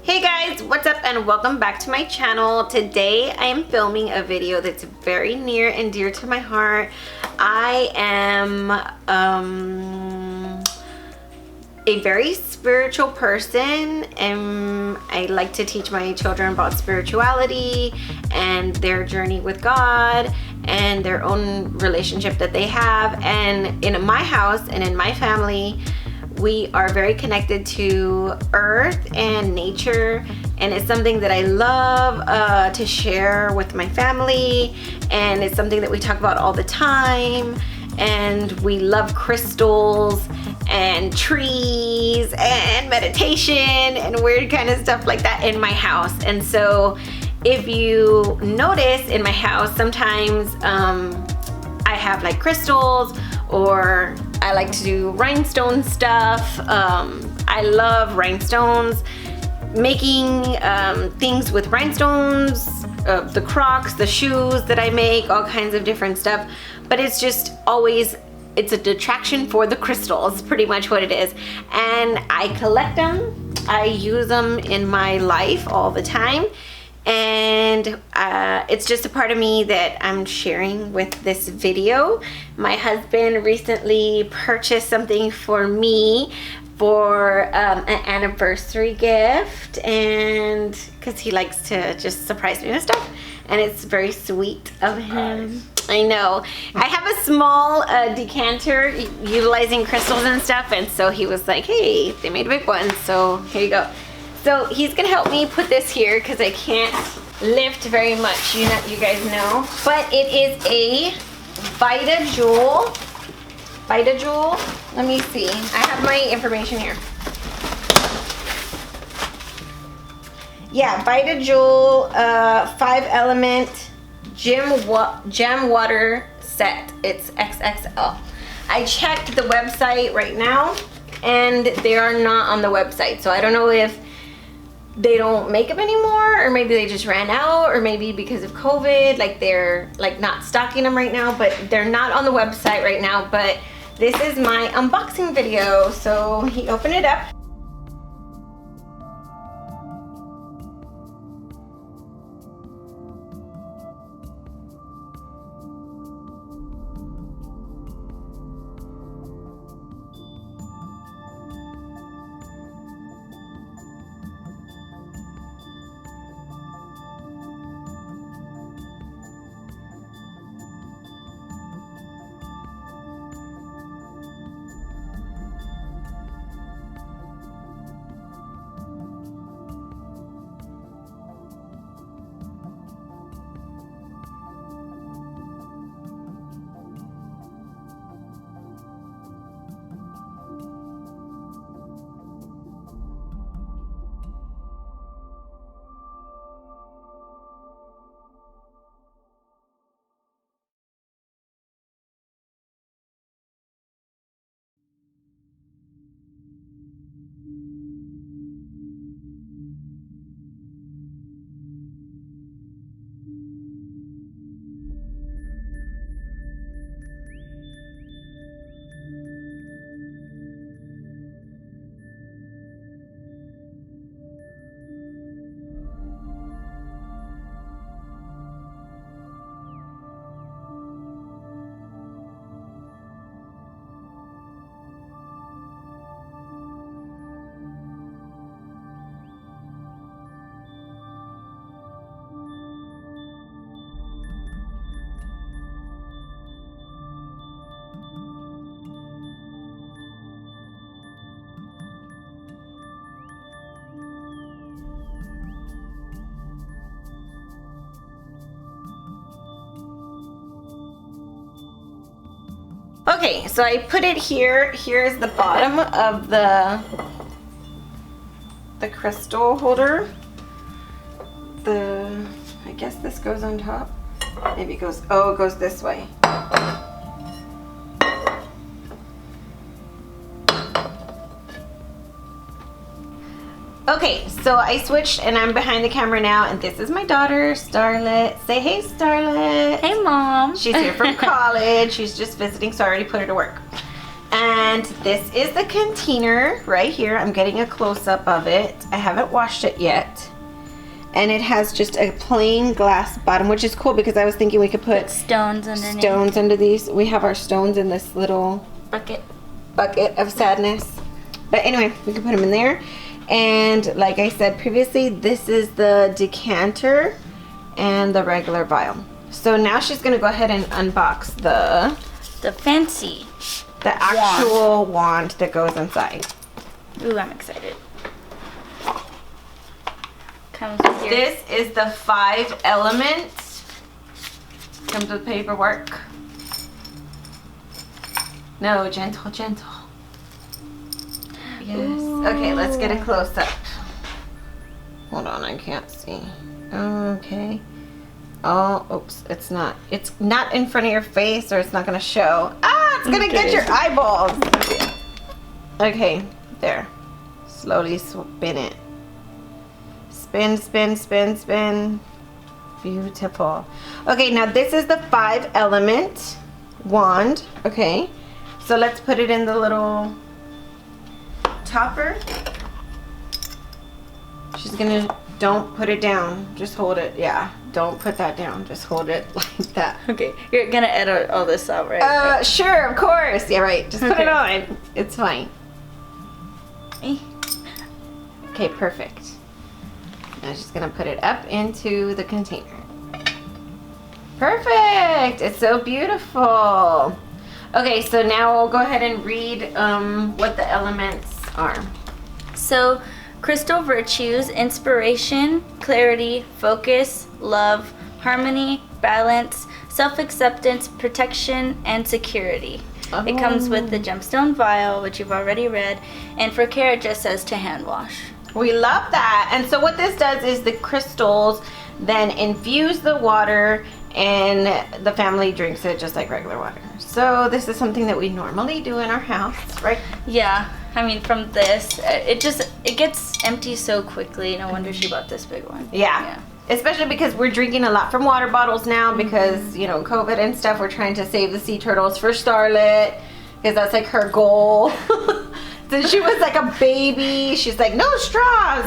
Hey guys, what's up and welcome back to my channel. Today I am filming a video that's very near and dear to my heart. I am a very spiritual person, and I like to teach my children about spirituality and their journey with God and their own relationship that they have. And in my house and in my family, we are very connected to earth and nature, and it's something that I love to share with my family, and it's something that we talk about all the time. And we love crystals and trees and meditation and weird kind of stuff like that in my house. And so if you notice in my house, sometimes I have like crystals, or I like to do rhinestone stuff. I love rhinestones, making things with rhinestones, the Crocs, the shoes that I make, all kinds of different stuff. But it's just always, it's a detraction for the crystals, pretty much what it is. And I collect them, I use them in my life all the time. And it's just a part of me that I'm sharing with this video. My husband recently purchased something for me for an anniversary gift, and because he likes to just surprise me with stuff, and it's very sweet of him. I know. I have a small decanter utilizing crystals and stuff, and so he was like, hey, they made a big one, so here you go. So he's gonna help me put this here because I can't lift very much, you guys know. But it is a VitaJuwel. Let me see. I have my information here. Yeah, VitaJuwel 5-element gem water set. It's XXL. I checked the website right now, and they are not on the website. So I don't know if they don't make them anymore, or maybe they just ran out, or maybe because of COVID, like they're like not stocking them right now, but they're not on the website right now. But this is my unboxing video. So he opened it up. Okay, so I put it here. Here's the bottom of the crystal holder. I guess this goes on top. Maybe it goes, oh, it goes this way. Okay, so I switched and I'm behind the camera now, and this is my daughter, Starlet. Say hey, Starlet. Hey, Mom. She's here from college. She's just visiting, so I already put her to work. And And this is the container right here. I'm getting a close-up of it. I haven't washed it yet. And it has just a plain glass bottom, which is cool because I was thinking we could put stones underneath. Stones under these. We have our stones in this little bucket of sadness. But anyway, we can put them in there. And like I said previously, this is the decanter and the regular vial. So now she's gonna go ahead and unbox the fancy, the actual wand that goes inside. Ooh, I'm excited. Comes with your... This is the 5 elements. Comes with paperwork. No, gentle, gentle. Yes. Ooh. Okay, let's get a close up. Hold on, I can't see. Okay. Oh, oops, it's not in front of your face, or it's not gonna show. Ah, it's gonna get your eyeballs. Okay, there. Slowly spin it. Spin, spin, spin, spin. Beautiful. Okay, now this is the 5 element wand. Okay, so let's put it in the little topper. She's gonna, don't put it down, just hold it. Yeah, don't put that down, just hold it like that. Okay, you're gonna edit all this out, right? Sure, of course. Yeah, right, just put it on. It's fine. Okay, perfect. Now she's gonna put it up into the container. Perfect! It's so beautiful. Okay, so now we'll go ahead and read what the elements are. So, crystal virtues: inspiration, clarity, focus, love, harmony, balance, self-acceptance, protection, and security. Oh. It comes with the gemstone vial, which you've already read, and for care it just says to hand wash. We love that. And so what this does is the crystals then infuse the water and the family drinks it just like regular water. So this is something that we normally do in our house, right? Yeah, I mean from this, it gets empty so quickly. No wonder she bought this big one. Yeah. Especially because we're drinking a lot from water bottles now because, you know, COVID and stuff. We're trying to save the sea turtles for Starlet because that's like her goal. Since she was like a baby, she's like, no straws,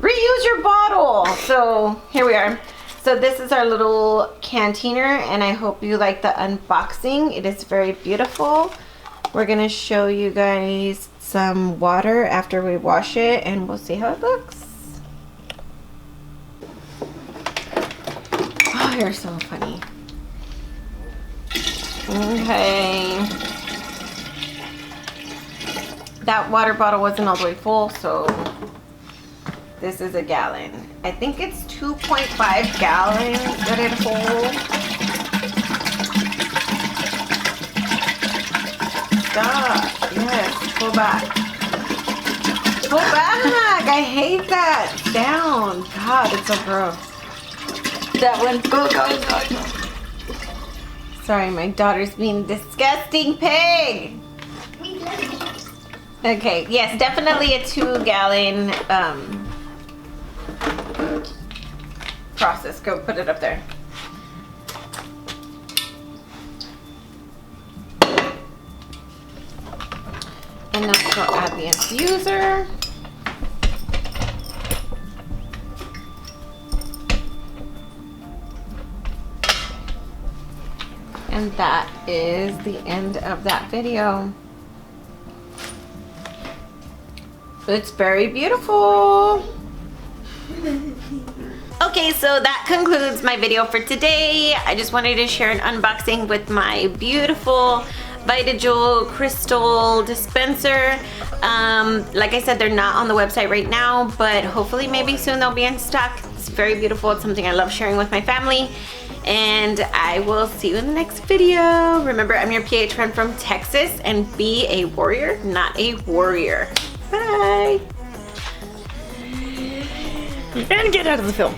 reuse your bottle. So here we are. So this is our little cantener, and I hope you like the unboxing. It is very beautiful. We're gonna show you guys some water after we wash it, and we'll see how it looks. Oh, you're so funny. Okay. That water bottle wasn't all the way full, so this is a gallon. I think it's 2.5 gallons that it holds. Stop. Yes, pull back. Pull back. I hate that. Down. God, it's so gross. That one. Go, go, go, go. Sorry, my daughter's being a disgusting pig. Okay, yes, definitely a 2-gallon process. Go put it up there. And now we'll add the infuser. And that is the end of that video. It's very beautiful. Okay, so that concludes my video for today. I just wanted to share an unboxing with my beautiful VitaJuwel crystal dispenser. Like I said, they're not on the website right now, but hopefully maybe soon they'll be in stock. It's very beautiful. It's something I love sharing with my family. And I will see you in the next video. Remember, I'm your PH friend from Texas, and be a warrior, not a warrior. Bye. And get out of the film.